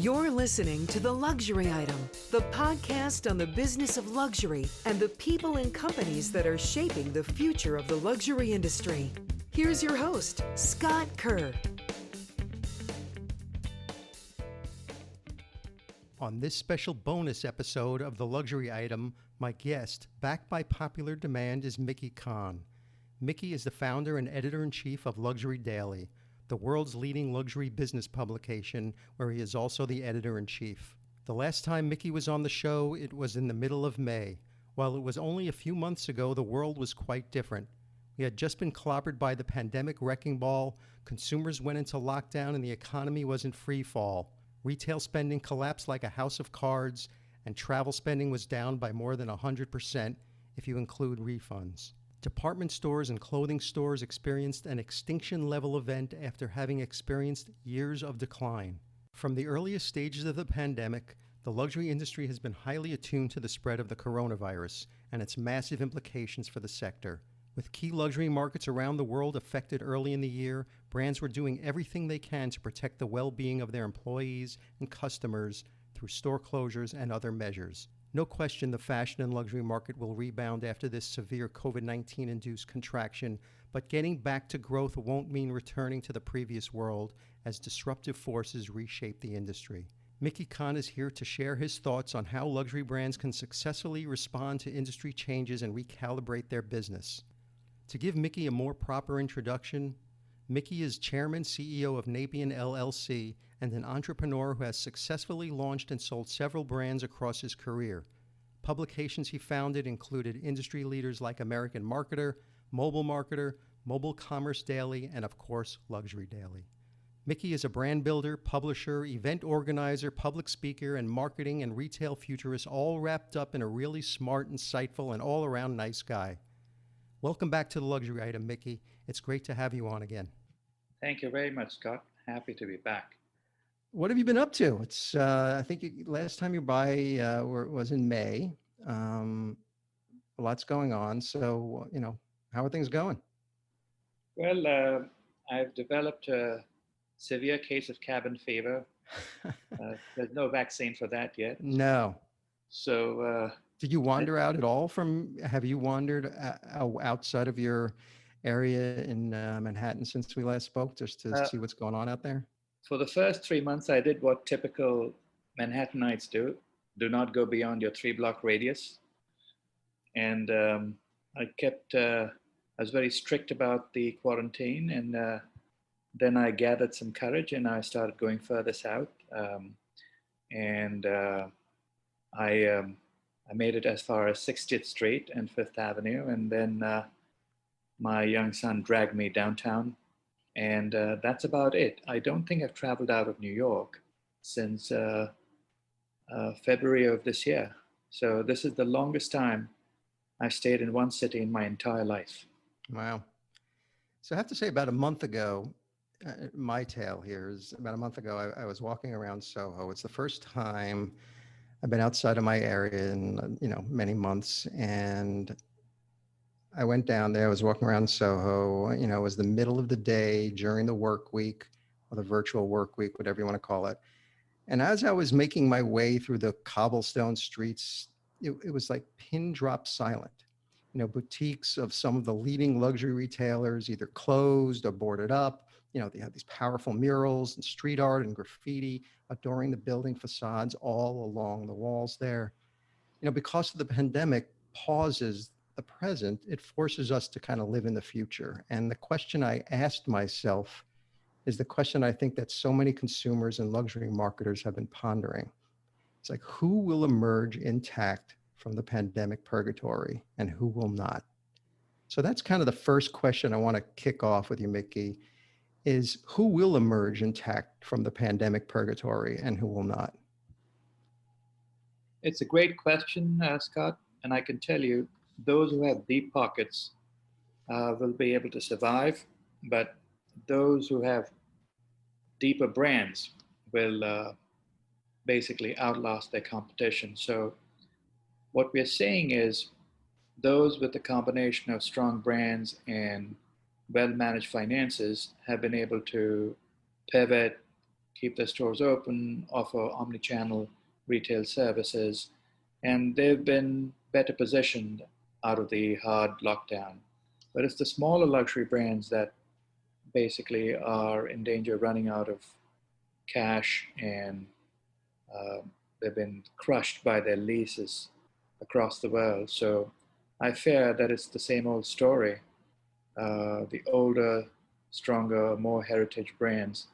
You're listening to The Luxury Item, the podcast on the business of luxury and the people and companies that are shaping the future of the luxury industry. Here's your host, Scott Kerr. On this special bonus episode of The Luxury Item, my guest, backed by popular demand, is Mickey Kahn. Mickey is the founder and editor-in-chief of Luxury Daily, the world's leading luxury business publication, where he is also the editor-in-chief. The last time Mickey was on the show, it was in the middle of May. While it was only a few months ago, the world was quite different. We had just been clobbered by the pandemic wrecking ball, consumers went into lockdown, and the economy was in free fall. Retail spending collapsed like a house of cards, and travel spending was down by more than 100% if you include refunds. Department stores and clothing stores experienced an extinction-level event after having experienced years of decline. From the earliest stages of the pandemic, the luxury industry has been highly attuned to the spread of the coronavirus and its massive implications for the sector. With key luxury markets around the world affected early in the year, brands were doing everything they can to protect the well-being of their employees and customers through store closures and other measures. No question the fashion and luxury market will rebound after this severe COVID-19 induced contraction, but getting back to growth won't mean returning to the previous world as disruptive forces reshape the industry. Mickey Kahn is here to share his thoughts on how luxury brands can successfully respond to industry changes and recalibrate their business. To give Mickey a more proper introduction, Mickey is Chairman, CEO of Napian LLC, and an entrepreneur who has successfully launched and sold several brands across his career. Publications he founded included industry leaders like American Marketer, Mobile Commerce Daily, and of course, Luxury Daily. Mickey is a brand builder, publisher, event organizer, public speaker, and marketing and retail futurist, all wrapped up in a really smart, insightful, and all-around nice guy. Welcome back to The Luxury Item, Mickey. It's great to have you on again. Thank you very much, Scott. Happy to be back. What have you been up to? It's I think last time you were by was in May. Lots going on. So, how are things going? Well, I've developed a severe case of cabin fever. There's no vaccine for that yet. No. So, did you wander out at all have you wandered outside of your area in Manhattan since we last spoke, just to see what's going on out there? For the first 3 months, I did what typical Manhattanites do. Do not go beyond your 3-block radius. And I was very strict about the quarantine. And then I gathered some courage and I started going further south. I made it as far as 60th Street and 5th Avenue. And then my young son dragged me downtown. And that's about it. I don't think I've traveled out of New York since February of this year. So this is the longest time I've stayed in one city in my entire life. Wow. So I have to say about a month ago, my tale here is about a month ago, I was walking around Soho. It's the first time I've been outside of my area in, many months. And I went down there, I was walking around Soho, it was the middle of the day during the work week or the virtual work week, whatever you want to call it. And as I was making my way through the cobblestone streets, it was like pin drop silent. Boutiques of some of the leading luxury retailers either closed or boarded up. They had these powerful murals and street art and graffiti adorning the building facades all along the walls there. Because of the pandemic pauses the present, it forces us to kind of live in the future. And the question I asked myself is the question I think that so many consumers and luxury marketers have been pondering. It's like, who will emerge intact from the pandemic purgatory and who will not? So that's kind of the first question I want to kick off with you, Mickey, is who will emerge intact from the pandemic purgatory and who will not? It's a great question, Scott. And I can tell you, those who have deep pockets will be able to survive, but those who have deeper brands will basically outlast their competition. So what we're saying is those with a combination of strong brands and well-managed finances have been able to pivot, keep their stores open, offer omni-channel retail services, and they've been better positioned out of the hard lockdown. But it's the smaller luxury brands that basically are in danger of running out of cash, and uh, they've been crushed by their leases across the world. So I fear that it's the same old story. The older, stronger, more heritage brands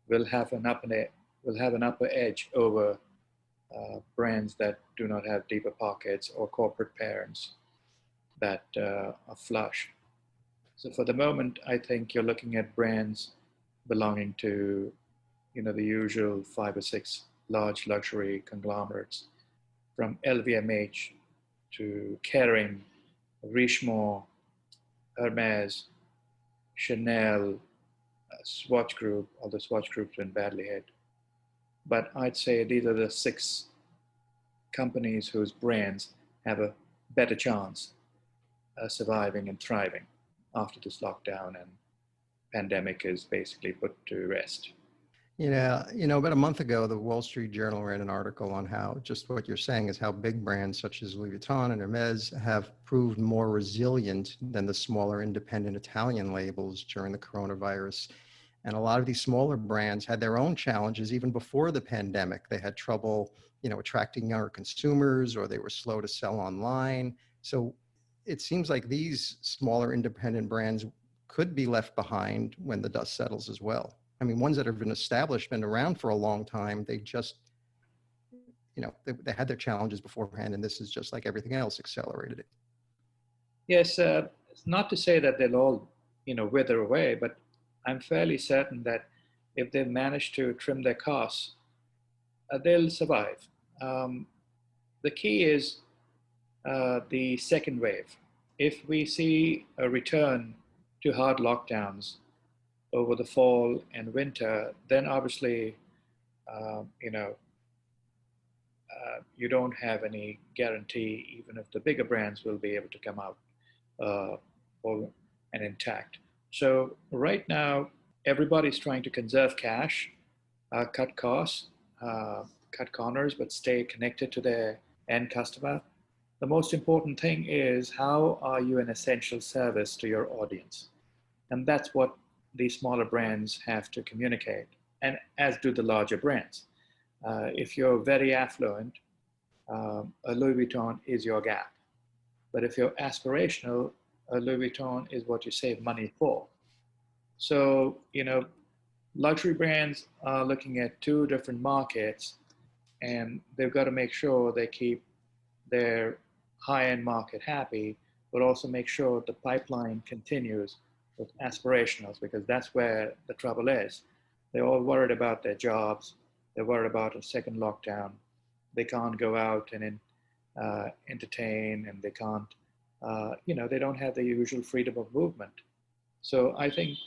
will have an upper edge over brands that do not have deeper pockets or corporate parents that are flush. So for the moment, I think you're looking at brands belonging to, the usual 5 or 6 large luxury conglomerates, from LVMH to Kering, Richemont, Hermes, Chanel, Swatch Group, although Swatch Group's been badly hit. But I'd say these are the 6 companies whose brands have a better chance of surviving and thriving after this lockdown and pandemic is basically put to rest. Yeah, about a month ago, the Wall Street Journal ran an article on how just what you're saying is how big brands such as Louis Vuitton and Hermes have proved more resilient than the smaller independent Italian labels during the coronavirus. And a lot of these smaller brands had their own challenges even before the pandemic. They had trouble, attracting younger consumers, or they were slow to sell online. So it seems like these smaller independent brands could be left behind when the dust settles as well. I mean, ones that have been established, been around for a long time, they just, they had their challenges beforehand, and this is just like everything else, accelerated it. Yes, it's not to say that they'll all, wither away, but I'm fairly certain that if they manage to trim their costs, they'll survive. The key is the second wave. If we see a return to hard lockdowns over the fall and winter, then obviously, you don't have any guarantee, even if the bigger brands will be able to come out whole and intact. So right now, everybody's trying to conserve cash, cut costs, cut corners, but stay connected to their end customer. The most important thing is, how are you an essential service to your audience? And that's what these smaller brands have to communicate, and as do the larger brands. If you're very affluent, a Louis Vuitton is your gap. But if you're aspirational, a Louis Vuitton is what you save money for. So, luxury brands are looking at 2 different markets, and they've got to make sure they keep their high-end market happy, but also make sure the pipeline continues with aspirationals, because that's where the trouble is. They're all worried about their jobs. They're worried about a second lockdown. They can't go out and entertain, and they can't, they don't have the usual freedom of movement. So I think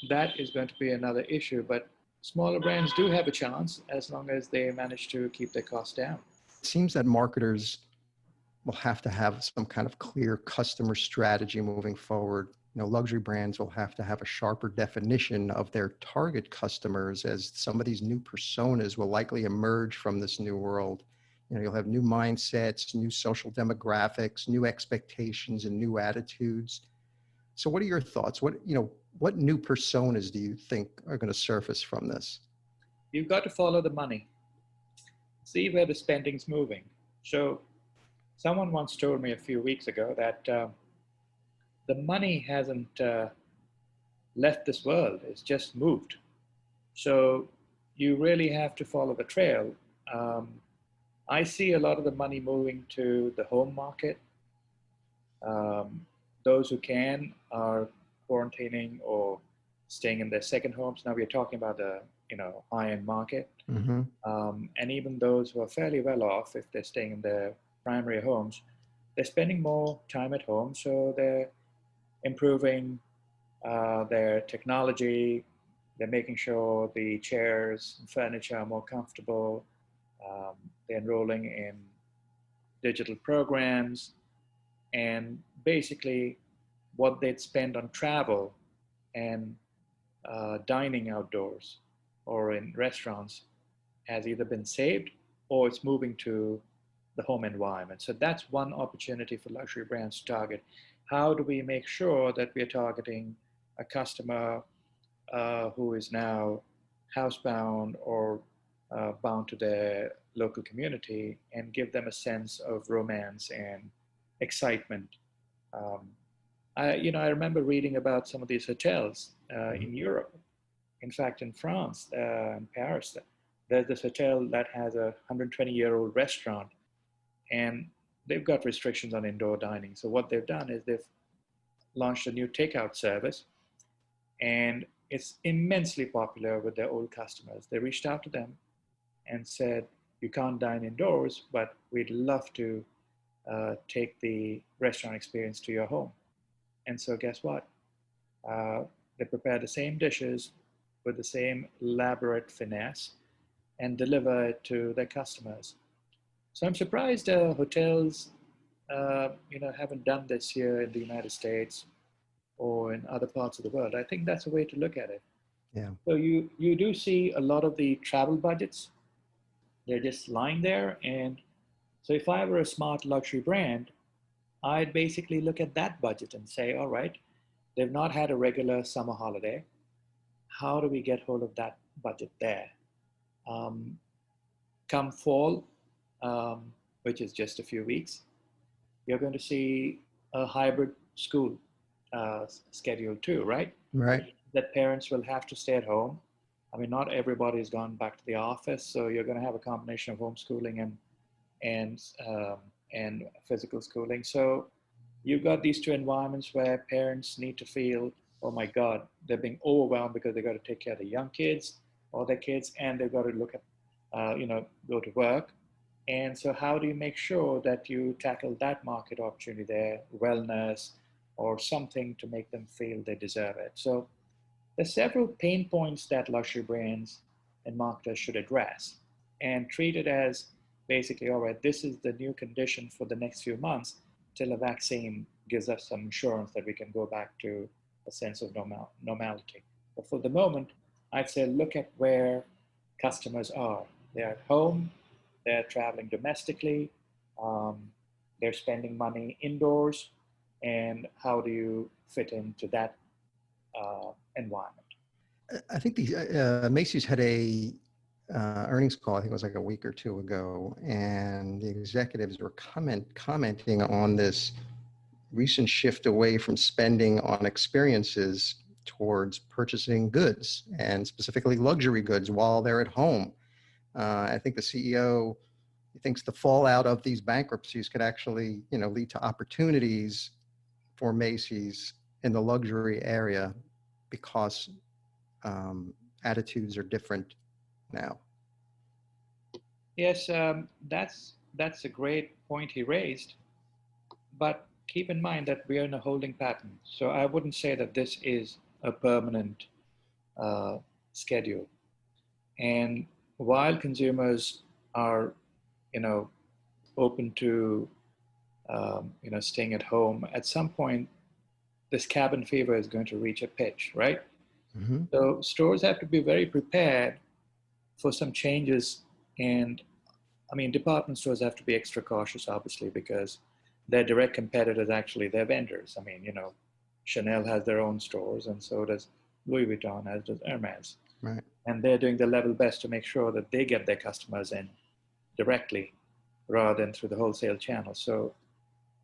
that is going to be another issue, but smaller brands do have a chance as long as they manage to keep their costs down. It seems that marketers will have to have some kind of clear customer strategy moving forward. Luxury brands will have to have a sharper definition of their target customers, as some of these new personas will likely emerge from this new world. You'll have new mindsets, new social demographics, new expectations, and new attitudes. So what are your thoughts? What new personas do you think are going to surface from this? You've got to follow the money. See where the spending's moving. So someone once told me a few weeks ago that the money hasn't left this world, it's just moved. So you really have to follow the trail. I see a lot of the money moving to the home market. Those who can are quarantining or staying in their second homes. Now we're talking about the high-end market. Mm-hmm. And even those who are fairly well off, if they're staying in their primary homes, they're spending more time at home, so they're improving their technology. They're making sure the chairs and furniture are more comfortable. They're enrolling in digital programs, and basically what they'd spend on travel and dining outdoors, or in restaurants has either been saved or it's moving to the home environment. So that's one opportunity for luxury brands to target. How do we make sure that we're targeting a customer who is now housebound or bound to their local community and give them a sense of romance and excitement? Um, I remember reading about some of these hotels in Europe. In fact, in France, in Paris, there's this hotel that has a 120-year-old restaurant, and they've got restrictions on indoor dining. So what they've done is they've launched a new takeout service, and it's immensely popular with their old customers. They reached out to them and said, "You can't dine indoors, but we'd love to take the restaurant experience to your home." And so, guess what? Uh, they prepare the same dishes with the same elaborate finesse and deliver it to their customers. So I'm surprised hotels, haven't done this here in the United States or in other parts of the world. I think that's a way to look at it. Yeah. So you do see a lot of the travel budgets. They're just lying there. And so if I were a smart luxury brand, I'd basically look at that budget and say, all right, they've not had a regular summer holiday. How do we get hold of that budget there? Um, Come fall, which is just a few weeks, you're going to see a hybrid school schedule too, right? Right. That parents will have to stay at home. I mean, not everybody's gone back to the office, so you're going to have a combination of homeschooling and um, and physical schooling. So you've got these two environments where parents need to feel, oh my God, they're being overwhelmed because they've got to take care of the young kids or their kids, and they've got to look at, go to work. And so, how do you make sure that you tackle that market opportunity there, wellness, or something to make them feel they deserve it? So, there's several pain points that luxury brands and marketers should address and treat it as basically, all right, this is the new condition for the next few months till a vaccine gives us some assurance that we can go back to a sense of normality. But for the moment, I'd say look at where customers are. They're at home, they're traveling domestically, um, they're spending money indoors, and how do you fit into that environment? I think the Macy's had a earnings call. I think it was like a week or two ago, and the executives were commenting on this recent shift away from spending on experiences towards purchasing goods, and specifically luxury goods while they're at home. I think the CEO thinks the fallout of these bankruptcies could actually, lead to opportunities for Macy's in the luxury area because attitudes are different now. Yes, that's a great point he raised, but keep in mind that we are in a holding pattern. So I wouldn't say that this is a permanent uh, schedule. And while consumers are, you know, open to, staying at home, at some point, this cabin fever is going to reach a pitch, right? Mm-hmm. So stores have to be very prepared for some changes. And I mean, department stores have to be extra cautious, obviously, because their direct competitors actually their vendors. I mean, Chanel has their own stores, and so does Louis Vuitton, as does Hermes. Right. And they're doing their level best to make sure that they get their customers in directly rather than through the wholesale channel. So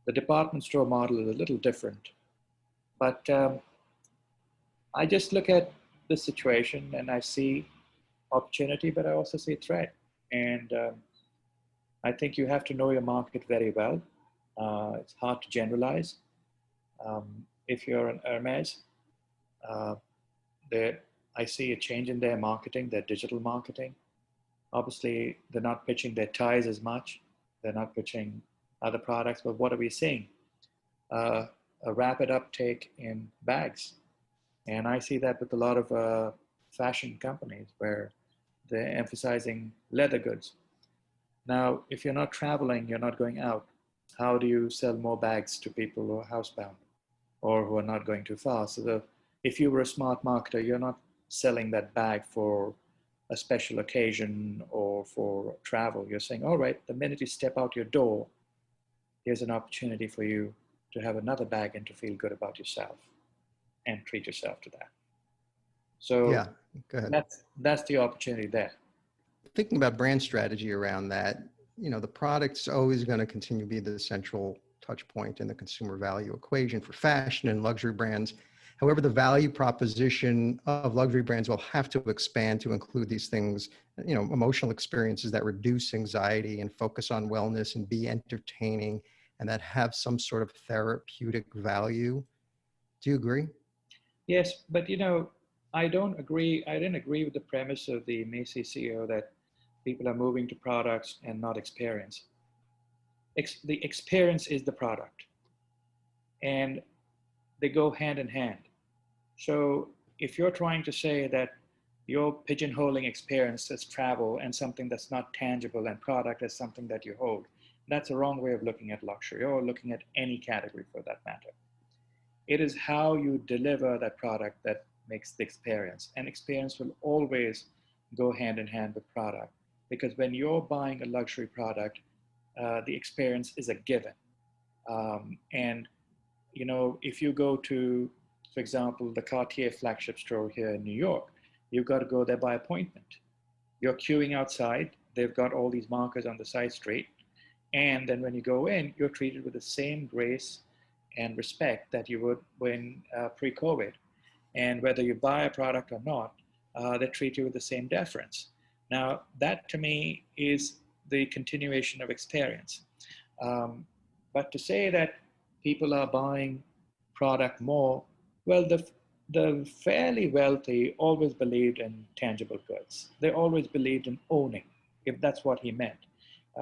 the department store model is a little different. But I just look at the situation and I see opportunity, but I also see threat. And I think you have to know your market very well. It's hard to generalize. If you're an Hermes, uh, I see a change in their marketing, their digital marketing. Obviously, they're not pitching their ties as much. They're not pitching other products, but what are we seeing? A rapid uptake in bags. And I see that with a lot of fashion companies where they're emphasizing leather goods. Now, if you're not traveling, you're not going out, how do you sell more bags to people who are housebound or who are not going too far? So if you were a smart marketer, you're not selling that bag for a special occasion or for travel. You're saying, all right, the minute you step out your door, here's an opportunity for you to have another bag and to feel good about yourself and treat yourself to that. So Yeah, go ahead. that's the opportunity there. Thinking about brand strategy around that, the product's always going to continue to be the central touch point in the consumer value equation for fashion and luxury brands. However, the value proposition of luxury brands will have to expand to include these things, emotional experiences that reduce anxiety and focus on wellness and be entertaining and that have some sort of therapeutic value. Do you agree? Yes, but I don't agree. I didn't agree with the premise of the Macy's CEO that people are moving to products and not experience. The experience is the product, and they go hand in hand. So if you're trying to say that you're pigeonholing experience as travel and something that's not tangible and product as something that you hold, that's a wrong way of looking at luxury or looking at any category for that matter. It is how you deliver that product that makes the experience. And experience will always go hand in hand with product. Because when you're buying a luxury product, the experience is a given. And if you go to, for example, the Cartier flagship store here in New York, you've got to go there by appointment. You're queuing outside. They've got all these markers on the side street. And then when you go in, you're treated with the same grace and respect that you would when pre-COVID. And whether you buy a product or not, they treat you with the same deference. Now, that to me is the continuation of experience. But to say that people are buying product more, well, the fairly wealthy always believed in tangible goods. They always believed in owning, if that's what he meant,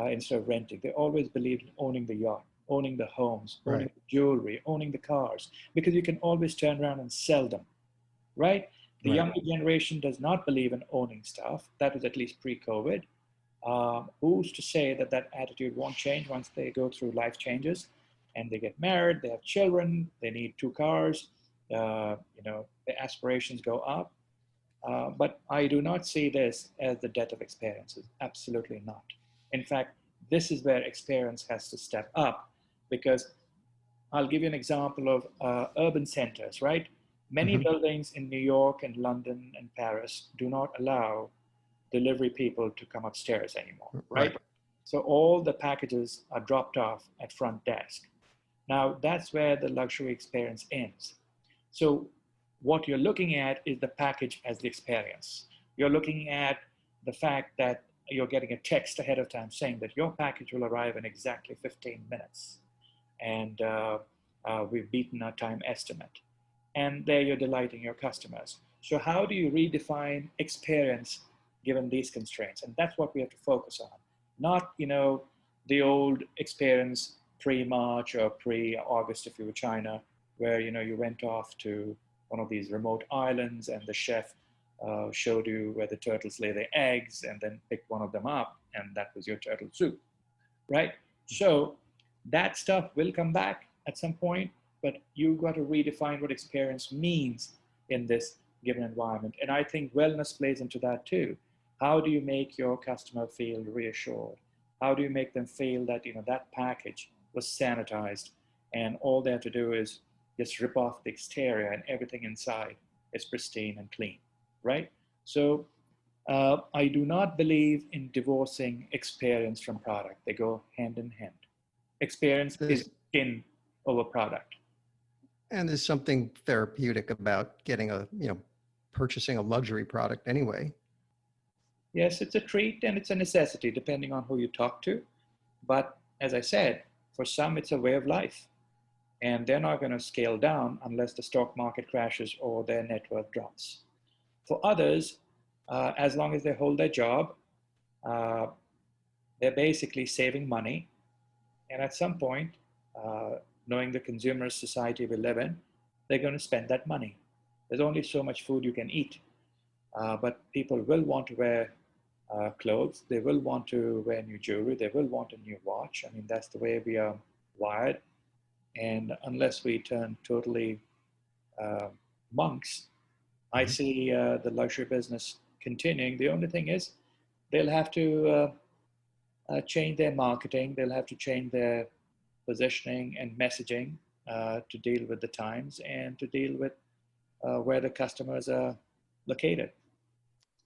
instead of renting. They always believed in owning the yacht, owning the homes, owning Right. the jewelry, owning the cars, because you can always turn around and sell them, right? The Right. younger generation does not believe in owning stuff. That was at least pre-COVID. Who's to say that that attitude won't change once they go through life changes and they get married, they have children, they need 2 cars, the aspirations go up. But I do not see this as the death of experiences. Absolutely not. In fact, this is where experience has to step up, because I'll give you an example of urban centers, right? Many buildings in New York and London and Paris do not allow delivery people to come upstairs anymore, right? Right. So all the packages are dropped off at front desk. Now that's where the luxury experience ends. So what you're looking at is the package as the experience. You're looking at the fact that you're getting a text ahead of time saying that your package will arrive in exactly 15 minutes. And we've beaten our time estimate. And there you're delighting your customers. So how do you redefine experience given these constraints? And that's what we have to focus on. Not, the old experience pre-March or pre-August if you were China, where, you went off to one of these remote islands and the chef showed you where the turtles lay their eggs and then picked one of them up and that was your turtle soup, right? So that stuff will come back at some point, but you've got to redefine what experience means in this given environment. And I think wellness plays into that too. How do you make your customer feel reassured? How do you make them feel that, that package was sanitized and all they have to do is just rip off the exterior and everything inside is pristine and clean, right? So I do not believe in divorcing experience from product. They go hand in hand. Experience is in over product. And there's something therapeutic about purchasing a luxury product anyway. Yes, it's a treat and it's a necessity depending on who you talk to. But as I said, for some, it's a way of life. And they're not going to scale down unless the stock market crashes or their net worth drops. For others, as long as they hold their job, they're basically saving money. And at some point, knowing the consumer society we live in, they're going to spend that money. There's only so much food you can eat. But people will want to wear clothes. They will want to wear new jewelry. They will want a new watch. I mean, that's the way we are wired. And unless we turn totally monks, I see the luxury business continuing. The only thing is they'll have to change their marketing. They'll have to change their positioning and messaging to deal with the times and to deal with where the customers are located.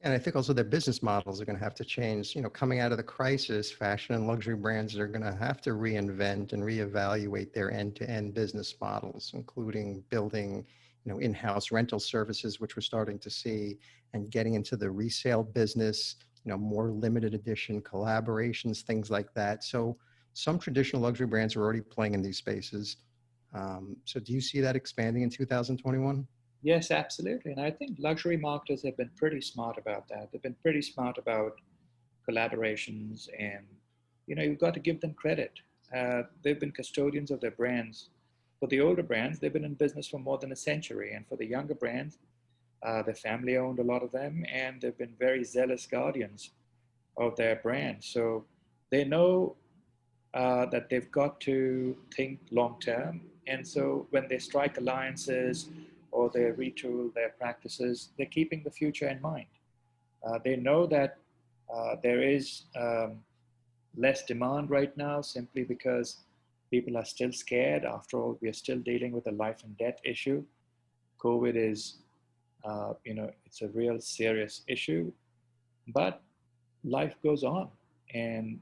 And I think also their business models are going to have to change. Coming out of the crisis, fashion and luxury brands are going to have to reinvent and reevaluate their end-to-end business models, including building, in-house rental services, which we're starting to see, and getting into the resale business, more limited edition collaborations, things like that. So some traditional luxury brands are already playing in these spaces. So do you see that expanding in 2021? Yes, absolutely. And I think luxury marketers have been pretty smart about that. They've been pretty smart about collaborations, and you've got to give them credit. They've been custodians of their brands. For the older brands, they've been in business for more than a century. And for the younger brands, their family owned a lot of them, and they've been very zealous guardians of their brand. So they know that they've got to think long term. And so when they strike alliances or they retool their practices, they're keeping the future in mind. They know that there is less demand right now simply because people are still scared. After all, we are still dealing with a life and death issue. COVID is, it's a real serious issue, but life goes on. And,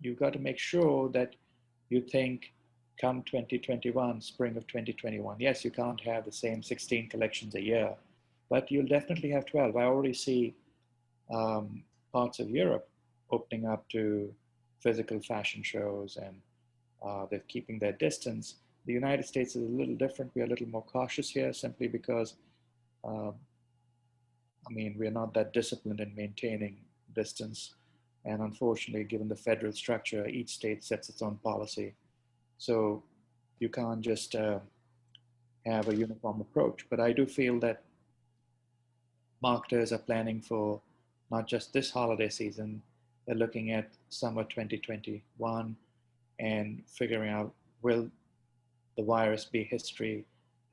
you've got to make sure that you think come 2021, spring of 2021. Yes, you can't have the same 16 collections a year, but you'll definitely have 12. I already see parts of Europe opening up to physical fashion shows, and they're keeping their distance. The United States is a little different. We're a little more cautious here simply because, we're not that disciplined in maintaining distance. And unfortunately, given the federal structure, each state sets its own policy. So you can't just have a uniform approach. But I do feel that marketers are planning for not just this holiday season, they're looking at summer 2021 and figuring out, will the virus be history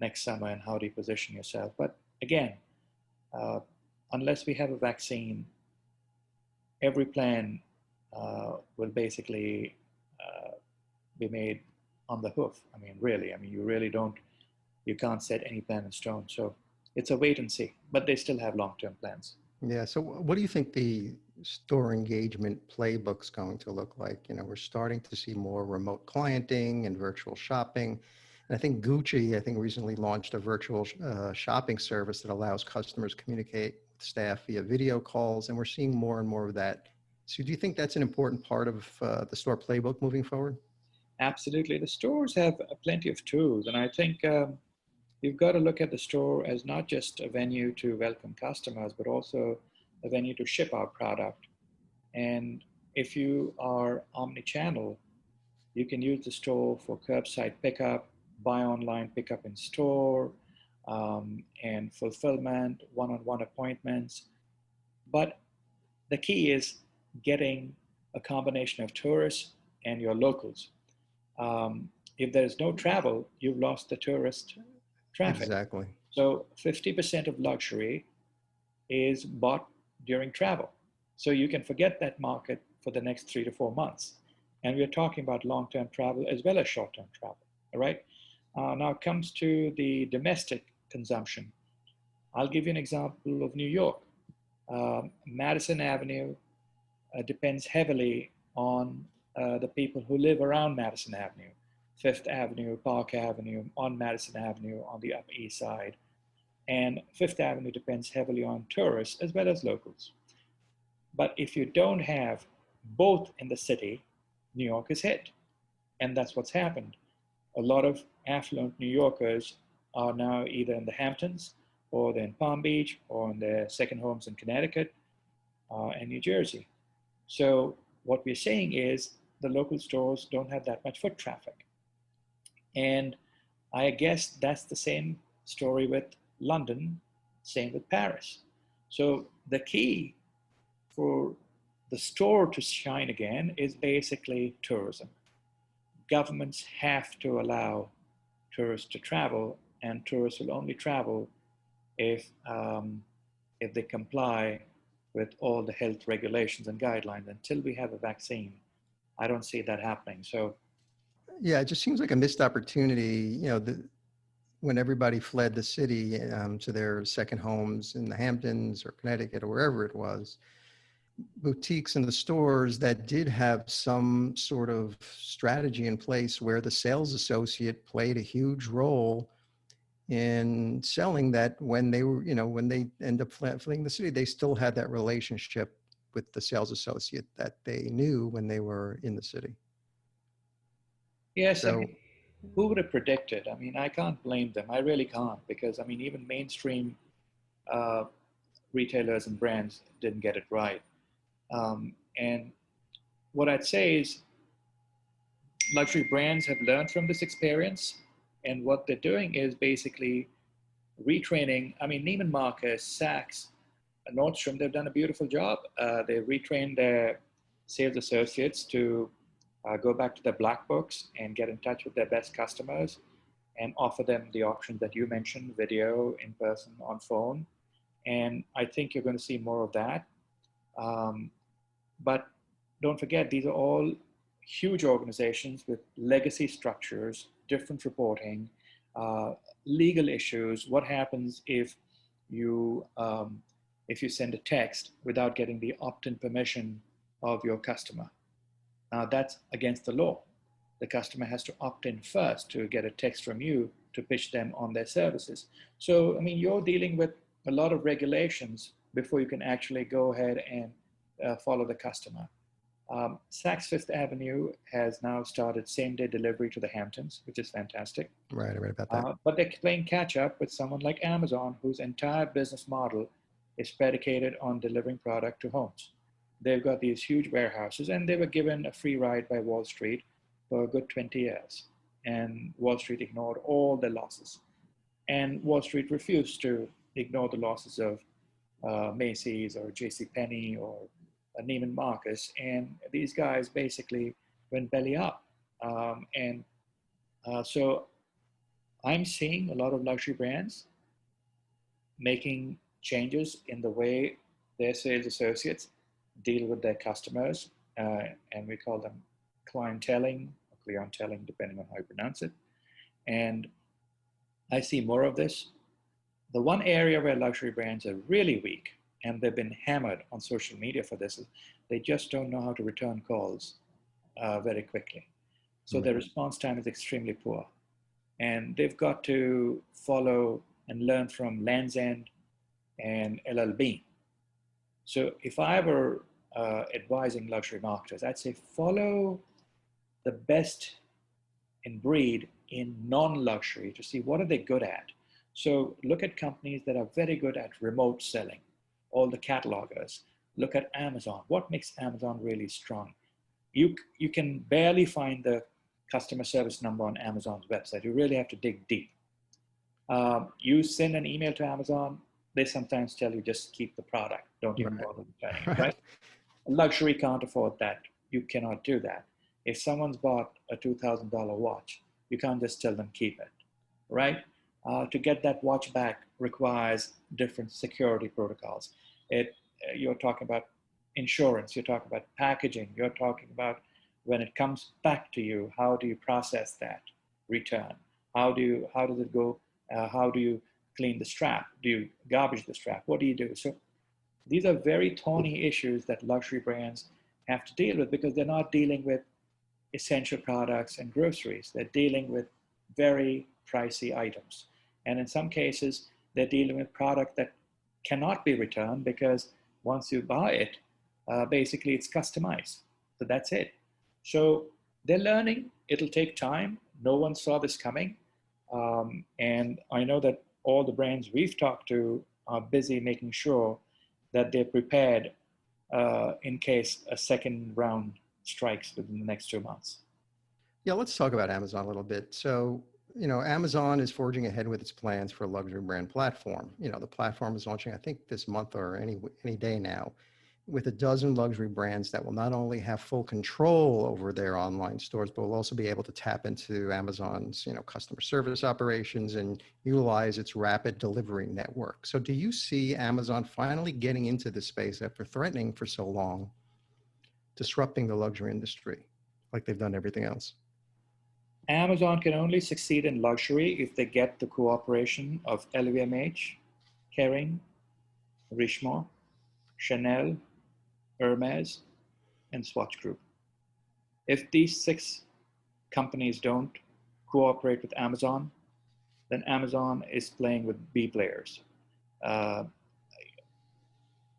next summer, and how do you position yourself? But again, unless we have a vaccine, every plan will basically be made on the hoof. You can't set any plan in stone. So it's a wait and see, but they still have long-term plans. Yeah. So what do you think the store engagement playbook's going to look like? We're starting to see more remote clienting and virtual shopping. And I think Gucci, recently launched a virtual shopping service that allows customers to communicate with staff via video calls. And we're seeing more and more of that. So do you think that's an important part of the store playbook moving forward? Absolutely. The stores have plenty of tools. And I think you've got to look at the store as not just a venue to welcome customers, but also a venue to ship our product. And if you are omni-channel, you can use the store for curbside pickup, buy online, pick up in store, and fulfillment, one-on-one appointments. But the key is getting a combination of tourists and your locals. If there's no travel, you've lost the tourist traffic. Exactly. So 50% of luxury is bought during travel. So you can forget that market for the next 3 to 4 months. And we're talking about long-term travel as well as short-term travel, all right? Now it comes to the domestic consumption. I'll give you an example of New York. Madison Avenue depends heavily on the people who live around Madison Avenue. Fifth Avenue, Park Avenue, on Madison Avenue on the Upper East Side. And Fifth Avenue depends heavily on tourists as well as locals. But if you don't have both in the city, New York is hit. And that's what's happened. A lot of affluent New Yorkers are now either in the Hamptons, or they're in Palm Beach, or in their second homes in Connecticut and New Jersey. So what we're saying is the local stores don't have that much foot traffic. And I guess that's the same story with London, same with Paris. So the key for the store to shine again is basically tourism. Governments have to allow tourists to travel, and tourists will only travel if if they comply with all the health regulations and guidelines. Until we have a vaccine, I don't see that happening. So, Yeah, it just seems like a missed opportunity. When everybody fled the city to their second homes in the Hamptons or Connecticut or wherever it was, boutiques and the stores that did have some sort of strategy in place where the sales associate played a huge role in selling that when they were, when they end up fleeing the city, they still had that relationship with the sales associate that they knew when they were in the city. yes, I So mean, who would have predicted? I mean, I can't blame them. I really can't, because I mean, even mainstream uh, retailers and brands didn't get it right. And what I'd say is luxury brands have learned from this experience. And what they're doing is basically retraining. I mean, Neiman Marcus, Saks, Nordstrom, they've done a beautiful job. They retrained their sales associates to go back to their black books and get in touch with their best customers and offer them the options that you mentioned: video, in person, on phone. And I think you're going to see more of that. Um, but don't forget, these are all huge organizations with legacy structures, different reporting, uh, legal issues. What happens you if you send a text without getting the opt-in permission of your customer? Now that's against the law. The customer has to opt in first to get a text from you to pitch them on their services. So, I mean, you're dealing with a lot of regulations before you can actually go ahead and follow the customer. Saks Fifth Avenue has now started same-day delivery to the Hamptons, which is fantastic. right, I read about that. But they're playing catch-up with someone like Amazon, whose entire business model is predicated on delivering product to homes. They've got these huge warehouses, and they were given a free ride by Wall Street for a good 20 years. And Wall Street ignored all the losses. And Wall Street refused to ignore the losses of Macy's or J.C. Penney or Neiman Marcus. And these guys basically went belly up. So I'm seeing a lot of luxury brands making changes in the way their sales associates deal with their customers, and we call them clienteling or clienteling, depending on how you pronounce it. And I see more of this. The one area where luxury brands are really weak, and they've been hammered on social media for this, is they just don't know how to return calls very quickly. So their response time is extremely poor. And they've got to follow and learn from Land's End and LL Bean. So if I were advising luxury marketers, I'd say follow the best in breed in non-luxury to see what are they good at. So look at companies that are very good at remote selling, all the catalogers. Look at Amazon. What makes Amazon really strong? You can barely find the customer service number on Amazon's website. You really have to dig deep. You send an email to Amazon, they sometimes tell you just keep the product, don't even bother returning it, right? Luxury can't afford that. You cannot do that. If someone's bought a $2,000 watch, you can't just tell them keep it, right? To get that watch back requires different security protocols. You're talking about insurance, you're talking about packaging, you're talking about when it comes back to you, how do you process that return? How does it go? How do you clean the strap? Do you garbage the strap? What do you do? So these are very thorny issues that luxury brands have to deal with, because they're not dealing with essential products and groceries. They're dealing with very pricey items. And in some cases, they're dealing with product that cannot be returned, because once you buy it, basically it's customized. So that's it. So they're learning. It'll take time. No one saw this coming. And I know that all the brands we've talked to are busy making sure that they're prepared in case a second round strikes within the next 2 months. Yeah, let's talk about Amazon a little bit. So, Amazon is forging ahead with its plans for a luxury brand platform. The platform is launching, I think, this month or any day now. with a dozen luxury brands that will not only have full control over their online stores, but will also be able to tap into Amazon's, customer service operations and utilize its rapid delivery network. So do you see Amazon finally getting into this space after threatening for so long, disrupting the luxury industry like they've done everything else? Amazon can only succeed in luxury if they get the cooperation of LVMH, Kering, Richemont, Chanel, Hermes, and Swatch Group. If these six companies don't cooperate with Amazon, then Amazon is playing with B players. Uh,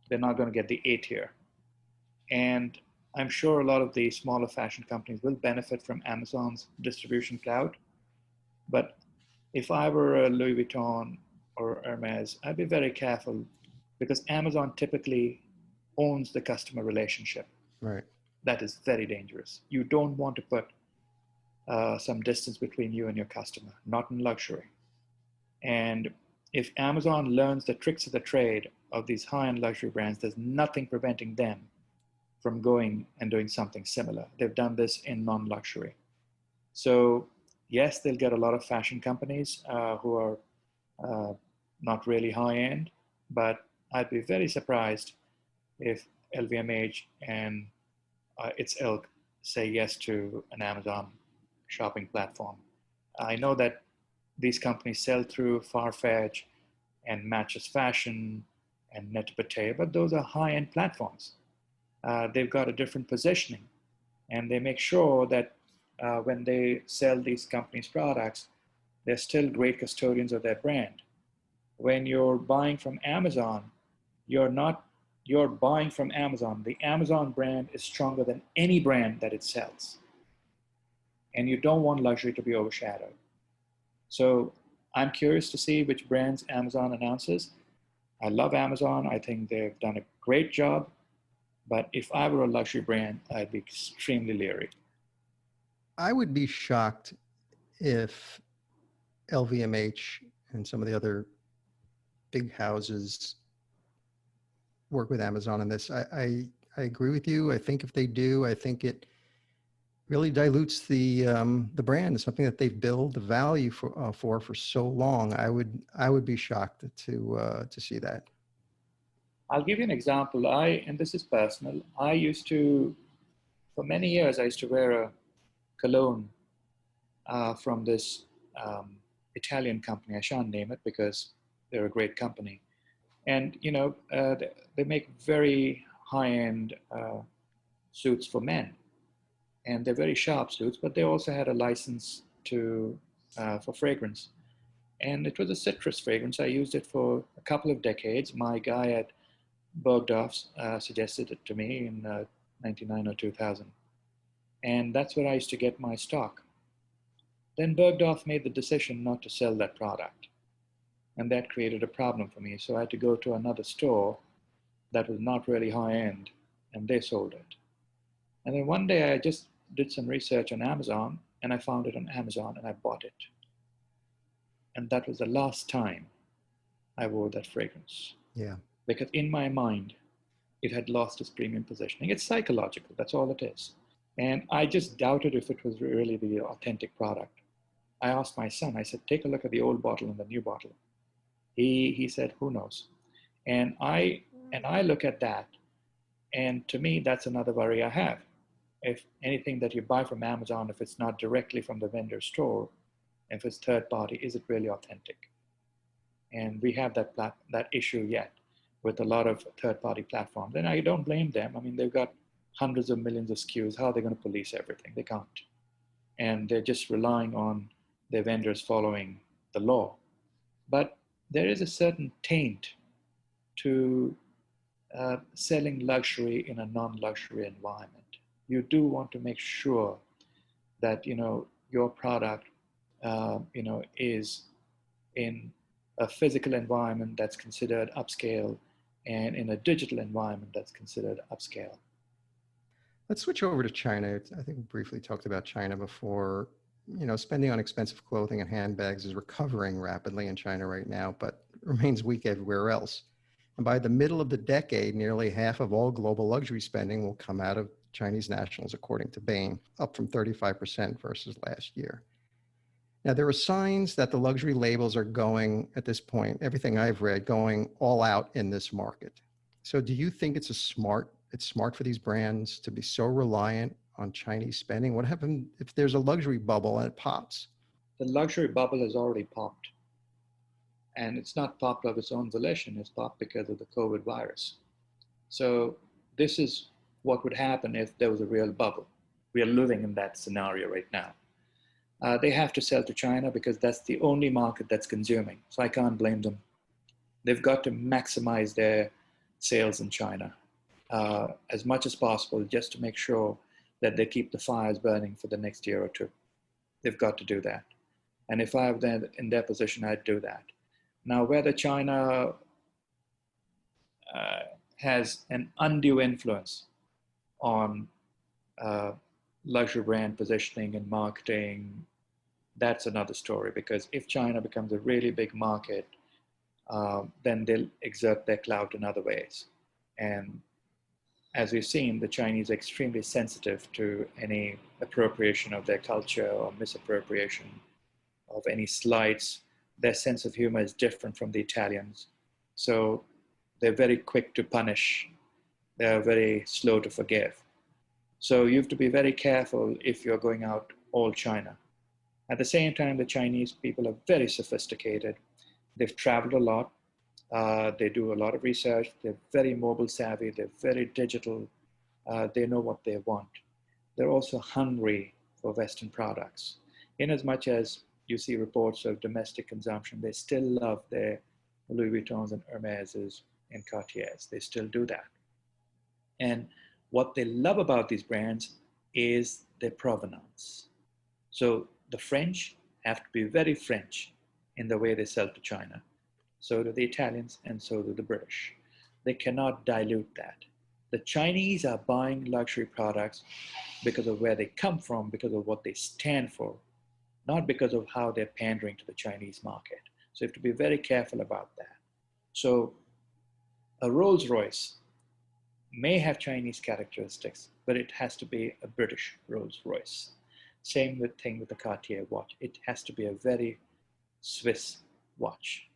they're not going to get the A tier. And I'm sure a lot of the smaller fashion companies will benefit from Amazon's distribution cloud. But if I were a Louis Vuitton or Hermes, I'd be very careful because Amazon typically owns the customer relationship. Right. That is very dangerous. You don't want to put some distance between you and your customer, not in luxury. And if Amazon learns the tricks of the trade of these high-end luxury brands, there's nothing preventing them from going and doing something similar. They've done this in non-luxury. So yes, they'll get a lot of fashion companies who are not really high-end, but I'd be very surprised if LVMH and its ilk say yes to an Amazon shopping platform. I know that these companies sell through Farfetch and Matches Fashion and Net-a-Porter, but those are high-end platforms. They've got a different positioning, and they make sure that when they sell these companies' products, they're still great custodians of their brand. When you're buying from Amazon, you're buying from Amazon. The Amazon brand is stronger than any brand that it sells. And you don't want luxury to be overshadowed. So I'm curious to see which brands Amazon announces. I love Amazon. I think they've done a great job. But if I were a luxury brand, I'd be extremely leery. I would be shocked if LVMH and some of the other big houses work with Amazon on this. I agree with you. I think if they do, I think it really dilutes the brand. It's something that they've built the value for so long. I would be shocked to see that. I'll give you an example. And this is personal. For many years, I used to wear a cologne from this Italian company. I shan't name it because they're a great company. And, they make very high-end suits for men. And they're very sharp suits, but they also had a license for fragrance. And it was a citrus fragrance. I used it for a couple of decades. My guy at Bergdorf suggested it to me in 99 or 2000. And that's where I used to get my stock. Then Bergdorf made the decision not to sell that product. And that created a problem for me. So I had to go to another store that was not really high end, and they sold it. And then one day I just did some research on Amazon, and I found it on Amazon, and I bought it. And that was the last time I wore that fragrance. Yeah. Because in my mind, it had lost its premium positioning. It's psychological, that's all it is. And I just doubted if it was really the authentic product. I asked my son, I said, take a look at the old bottle and the new bottle. He said, who knows? And I look at that, and to me, that's another worry I have. If anything that you buy from Amazon, if it's not directly from the vendor store, if it's third party, is it really authentic? And we have that issue yet with a lot of third party platforms. And I don't blame them. I mean, they've got hundreds of millions of SKUs. How are they going to police everything? They can't. And they're just relying on their vendors following the law. But there is a certain taint to selling luxury in a non-luxury environment. You do want to make sure that your product is in a physical environment that's considered upscale and in a digital environment that's considered upscale. Let's switch over to China. I think we briefly talked about China before. Spending on expensive clothing and handbags is recovering rapidly in China right now, but remains weak everywhere else. And by the middle of the decade, nearly half of all global luxury spending will come out of Chinese nationals, according to Bain, up from 35% versus last year. Now, there are signs that the luxury labels are going, at this point, everything I've read, going all out in this market. So do you think it's smart for these brands to be so reliant on Chinese spending? What happens if there's a luxury bubble and it pops? The luxury bubble has already popped. And it's not popped of its own volition, it's popped because of the COVID virus. So this is what would happen if there was a real bubble. We are living in that scenario right now. They have to sell to China because that's the only market that's consuming. So I can't blame them. They've got to maximize their sales in China as much as possible just to make sure that they keep the fires burning for the next year or two. They've got to do that. And if I were in their position, I'd do that. Now, whether China has an undue influence on luxury brand positioning and marketing, that's another story, because if China becomes a really big market, then they'll exert their clout in other ways. And as we've seen, the Chinese are extremely sensitive to any appropriation of their culture or misappropriation of any slights. Their sense of humor is different from the Italians. So they're very quick to punish. They're very slow to forgive. So you have to be very careful if you're going out all China. At the same time, the Chinese people are very sophisticated. They've traveled a lot. They do a lot of research. They're very mobile savvy. They're very digital. They know what they want. They're also hungry for Western products. In as much as you see reports of domestic consumption, they still love their Louis Vuittons and Hermeses and Cartiers. They still do that. And what they love about these brands is their provenance. So the French have to be very French in the way they sell to China. So do the Italians, and so do the British. They cannot dilute that. The Chinese are buying luxury products because of where they come from, because of what they stand for, not because of how they're pandering to the Chinese market. So you have to be very careful about that. So a Rolls-Royce may have Chinese characteristics, but it has to be a British Rolls-Royce. Same thing with the Cartier watch. It has to be a very Swiss watch.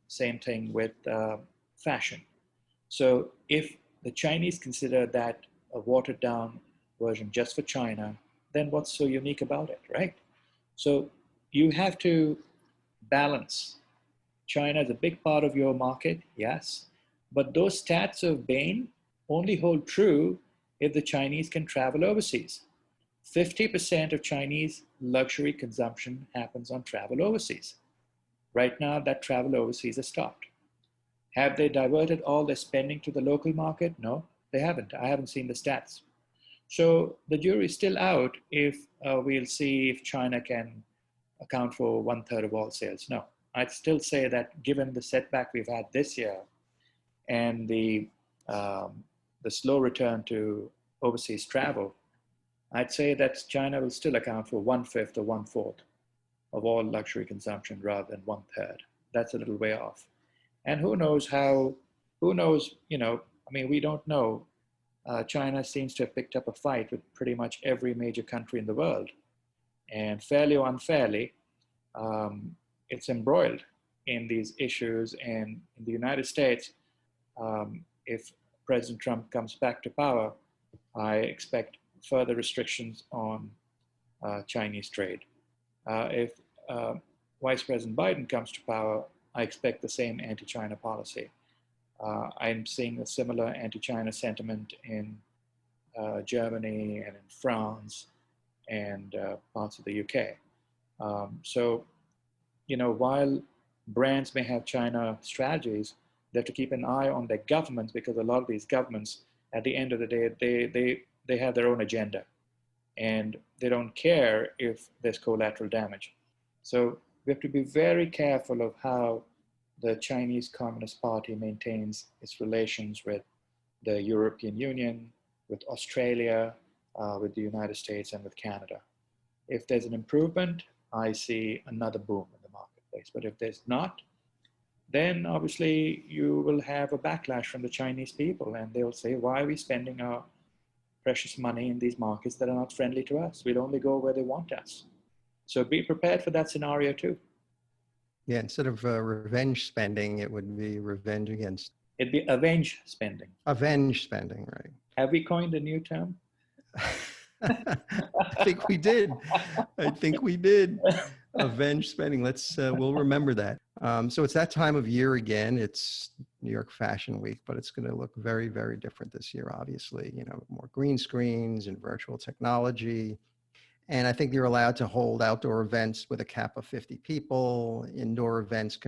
Same thing with fashion. So if the Chinese consider that a watered down version just for China, then what's so unique about it, right? So you have to balance. China is a big part of your market, yes, but those stats of Bain only hold true if the Chinese can travel overseas. 50% of Chinese luxury consumption happens on travel overseas. Right now, that travel overseas has stopped. Have they diverted all their spending to the local market? No, they haven't. I haven't seen the stats. So the jury's still out if we'll see if China can account for 1/3 of all sales. No, I'd still say that given the setback we've had this year and the slow return to overseas travel, I'd say that China will still account for 1/5 or 1/4 of all luxury consumption rather than 1/3. That's a little way off. And who knows, we don't know. China seems to have picked up a fight with pretty much every major country in the world. And fairly or unfairly, it's embroiled in these issues. And in the United States, if President Trump comes back to power, I expect further restrictions on Chinese trade. If Vice President Biden comes to power, I expect the same anti-China policy. I'm seeing a similar anti-China sentiment in Germany and in France and parts of the UK. So, while brands may have China strategies, they have to keep an eye on their governments, because a lot of these governments, at the end of the day, they have their own agenda, and they don't care if there's collateral damage. So we have to be very careful of how the Chinese Communist Party maintains its relations with the European Union, with Australia, with the United States, and with Canada. If there's an improvement, I see another boom in the marketplace. But if there's not, then obviously you will have a backlash from the Chinese people, and they'll say, why are we spending our precious money in these markets that are not friendly to us? We'll only go where they want us. So be prepared for that scenario too. Yeah, instead of revenge spending, it would be revenge against. It'd be avenge spending. Avenge spending, right? Have we coined a new term? I think we did. I think we did. Avenge spending. We'll remember that. So it's that time of year again. It's New York Fashion Week, but it's going to look very, very different this year, obviously. More green screens and virtual technology. And I think you're allowed to hold outdoor events with a cap of 50 people. Indoor events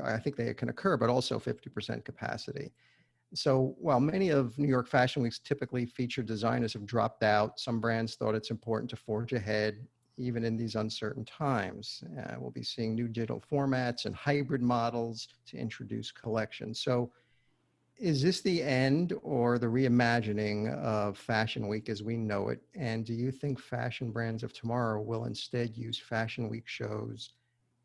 I think they can occur, but also 50% capacity. So while many of New York Fashion Weeks typically feature designers have dropped out, some brands thought it's important to forge ahead, even in these uncertain times. We'll be seeing new digital formats and hybrid models to introduce collections. So is this the end or the reimagining of Fashion Week as we know it? And do you think fashion brands of tomorrow will instead use Fashion Week shows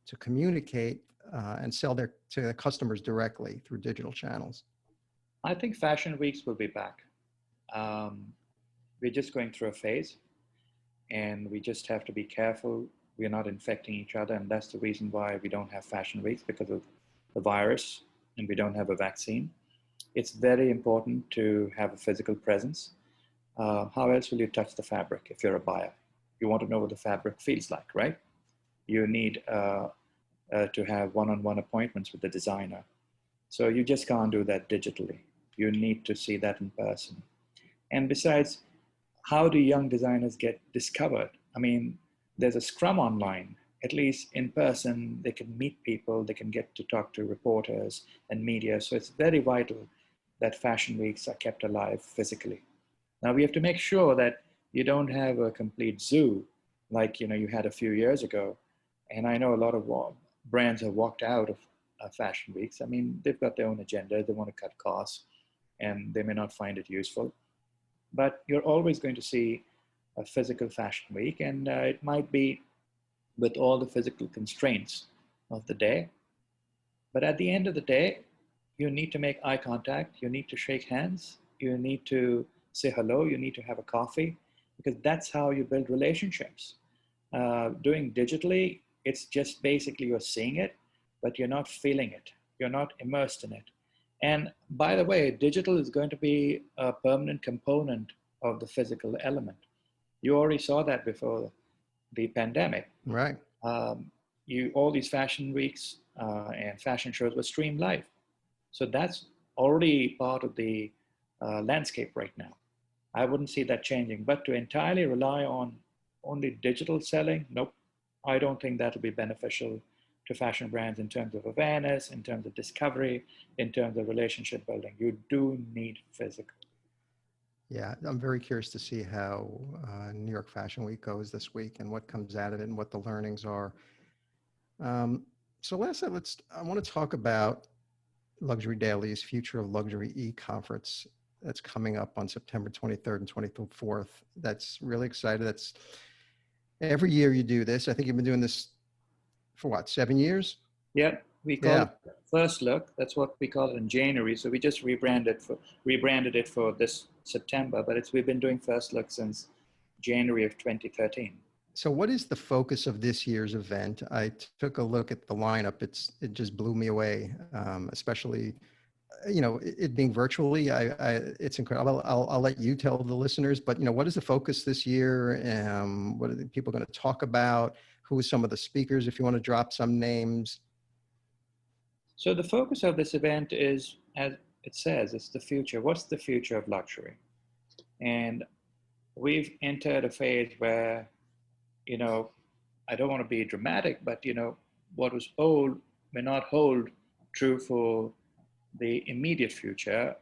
to communicate and sell to their customers directly through digital channels? I think fashion weeks will be back. We're just going through a phase, and we just have to be careful we're not infecting each other. And that's the reason why we don't have fashion weeks, because of the virus, and we don't have a vaccine. It's very important to have a physical presence. How else will you touch the fabric if you're a buyer? You want to know what the fabric feels like, right? You need to have one-on-one appointments with the designer. So you just can't do that digitally. You need to see that in person. And besides, how do young designers get discovered? I mean, there's a scrum online. At least in person, they can meet people, they can get to talk to reporters and media. So it's very vital that fashion weeks are kept alive physically. Now we have to make sure that you don't have a complete zoo like you had a few years ago. And I know a lot of brands have walked out of fashion weeks. I mean, they've got their own agenda. They want to cut costs, and they may not find it useful. But you're always going to see a physical fashion week, and it might be with all the physical constraints of the day. But at the end of the day, you need to make eye contact, you need to shake hands, you need to say hello, you need to have a coffee, because that's how you build relationships. Doing digitally, it's just basically you're seeing it, but you're not feeling it. You're not immersed in it. And by the way, digital is going to be a permanent component of the physical element. You already saw that before the pandemic. Right. All these fashion weeks and fashion shows were streamed live. So that's already part of the landscape right now. I wouldn't see that changing, but to entirely rely on only digital selling, nope. I don't think that'll be beneficial to fashion brands in terms of awareness, in terms of discovery, in terms of relationship building. You do need physical. Yeah, I'm very curious to see how New York Fashion Week goes this week and what comes out of it and what the learnings are. So lastly, I want to talk about Luxury Daily's Future of Luxury e-conference that's coming up on September 23rd and 24th. That's really exciting. That's every year you do this. I think you've been doing this for what, 7 years? Yeah, we call it First Look. That's what we call it in January. So we just rebranded it for this September, but we've been doing First Look since January of 2013. So what is the focus of this year's event? I took a look at the lineup. It just blew me away, especially, it being virtually. It's incredible. I'll let you tell the listeners, but what is the focus this year? What are the people going to talk about? Who are some of the speakers, if you want to drop some names? So the focus of this event is, as it says, it's the future. What's the future of luxury? And we've entered a phase where, I don't want to be dramatic, but, what was old may not hold true for the immediate future.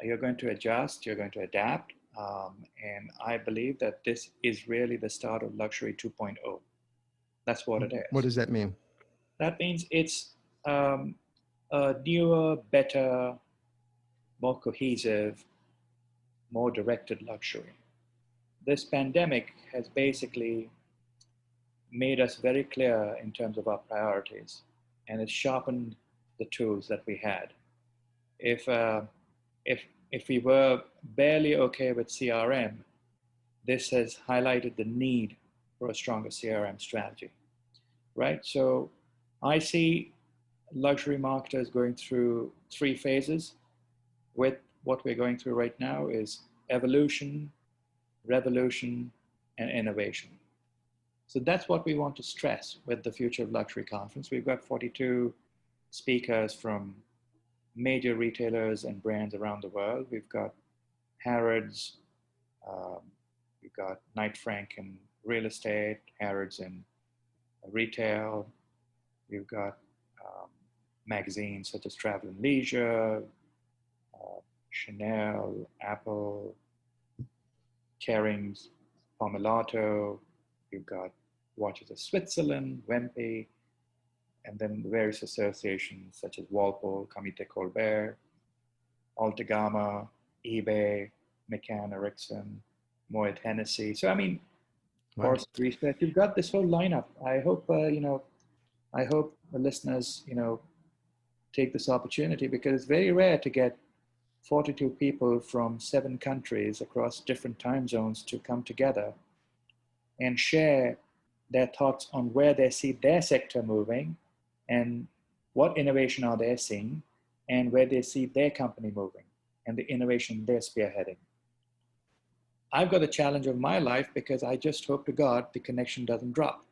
You're going to adjust, you're going to adapt. And I believe that this is really the start of Luxury 2.0. That's what it is. What does that mean? That means it's a newer, better, more cohesive, more directed luxury. This pandemic has basically made us very clear in terms of our priorities. and it sharpened the tools that we had. If uh, if we were barely okay with CRM, this has highlighted the need for a stronger CRM strategy, right? So I see luxury marketers going through three phases. With what we're going through right now is evolution, revolution, and innovation. So that's what we want to stress with the Future of Luxury conference. We've got 42 speakers from major retailers and brands around the world. We've got Harrods, um, we've got Knight Frank in real estate, Harrods in retail. We've got magazines such as Travel and Leisure, Chanel, Apple, Kering's, Pomellato. You've got Watches of Switzerland, Wempe, and then various associations such as Walpole, Comité Colbert, Altagamma, eBay, McCann Erickson, Moet Hennessy. So I mean, Wow. Forest Research. You've got this whole lineup. I hope I hope the listeners take this opportunity, because it's very rare to get 42 people from 7 countries across different time zones to come together and share their thoughts on where they see their sector moving and what innovation are they seeing and where they see their company moving and the innovation they're spearheading. I've got the challenge of my life because I just hope to God the connection doesn't drop.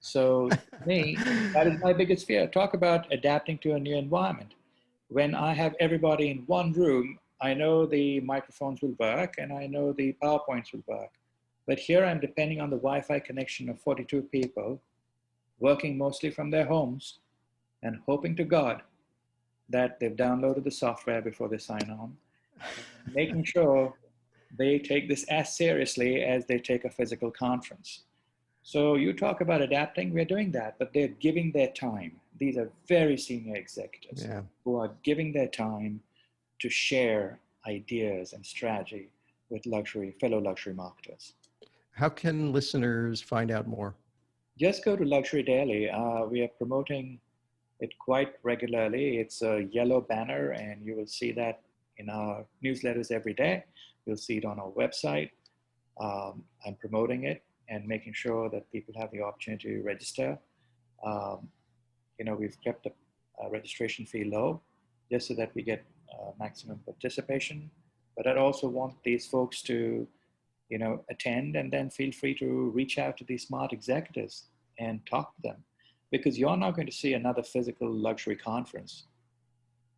So to me, that is my biggest fear. Talk about adapting to a new environment. When I have everybody in one room, I know the microphones will work and I know the PowerPoints will work. But here I'm depending on the Wi-Fi connection of 42 people working mostly from their homes and hoping to God that they've downloaded the software before they sign on, making sure they take this as seriously as they take a physical conference. So you talk about adapting, we're doing that, but they're giving their time. These are very senior executives who are giving their time to share ideas and strategy with fellow luxury marketers. How can listeners find out more? Just go to Luxury Daily. We are promoting it quite regularly. It's a yellow banner, and you will see that in our newsletters every day. You'll see it on our website. I'm promoting it and making sure that people have the opportunity to register. We've kept the registration fee low just so that we get maximum participation. But I'd also want these folks to, attend, and then feel free to reach out to these smart executives and talk to them, because you're not going to see another physical luxury conference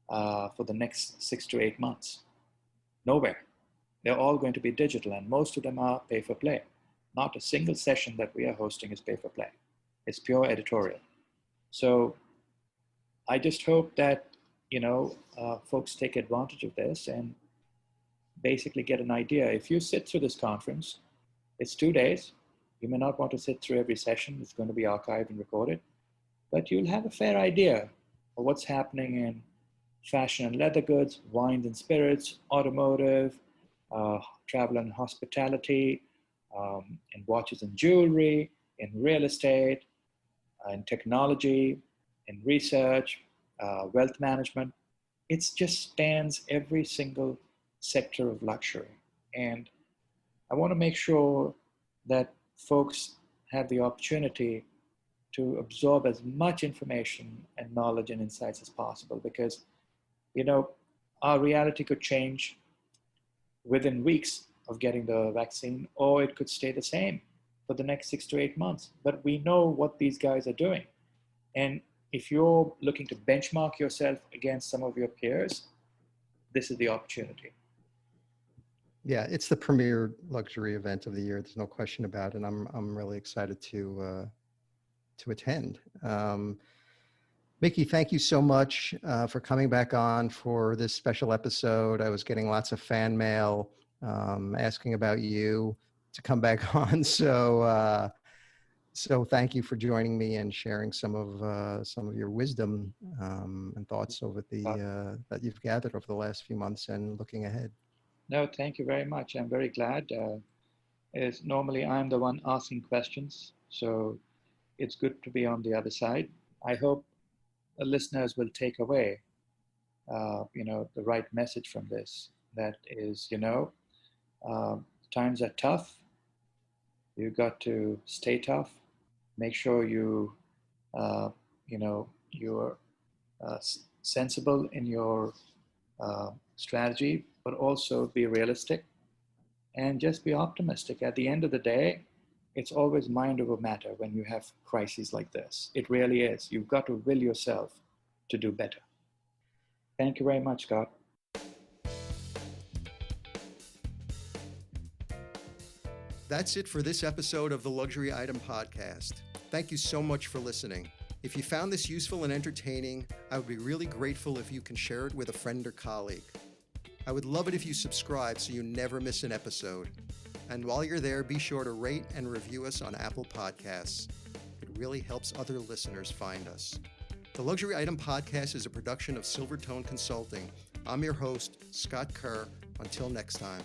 for the next 6 to 8 months. Nowhere. They're all going to be digital, and most of them are pay for play. Not a single session that we are hosting is pay for play. It's pure editorial. So I just hope that, folks take advantage of this and basically get an idea. If you sit through this conference, it's 2 days. You may not want to sit through every session. It's going to be archived and recorded, but you'll have a fair idea of what's happening in fashion and leather goods, wines and spirits, automotive, travel and hospitality, in watches and jewelry, in real estate, in technology, in research, wealth management. It just spans every single sector of luxury. And I want to make sure that folks have the opportunity to absorb as much information and knowledge and insights as possible, because, our reality could change within weeks of getting the vaccine, or it could stay the same for the next 6 to 8 months. But we know what these guys are doing. And if you're looking to benchmark yourself against some of your peers, this is the opportunity. Yeah, it's the premier luxury event of the year. There's no question about it. And I'm really excited to attend. Mickey, thank you so much for coming back on for this special episode. I was getting lots of fan mail asking about you to come back on. So thank you for joining me and sharing some of your wisdom and thoughts over that you've gathered over the last few months and looking ahead. No, thank you very much. I'm very glad. As normally I'm the one asking questions, so it's good to be on the other side. I hope the listeners will take away, the right message from this. That is, times are tough. You got to stay tough. Make sure you're sensible in your strategy, but also be realistic and just be optimistic. At the end of the day, it's always mind over matter when you have crises like this. It really is. You've got to will yourself to do better. Thank you very much, Scott. That's it for this episode of the Luxury Item Podcast. Thank you so much for listening. If you found this useful and entertaining, I would be really grateful if you can share it with a friend or colleague. I would love it if you subscribe so you never miss an episode. And while you're there, be sure to rate and review us on Apple Podcasts. It really helps other listeners find us. The Luxury Item Podcast is a production of Silvertone Consulting. I'm your host, Scott Kerr. Until next time.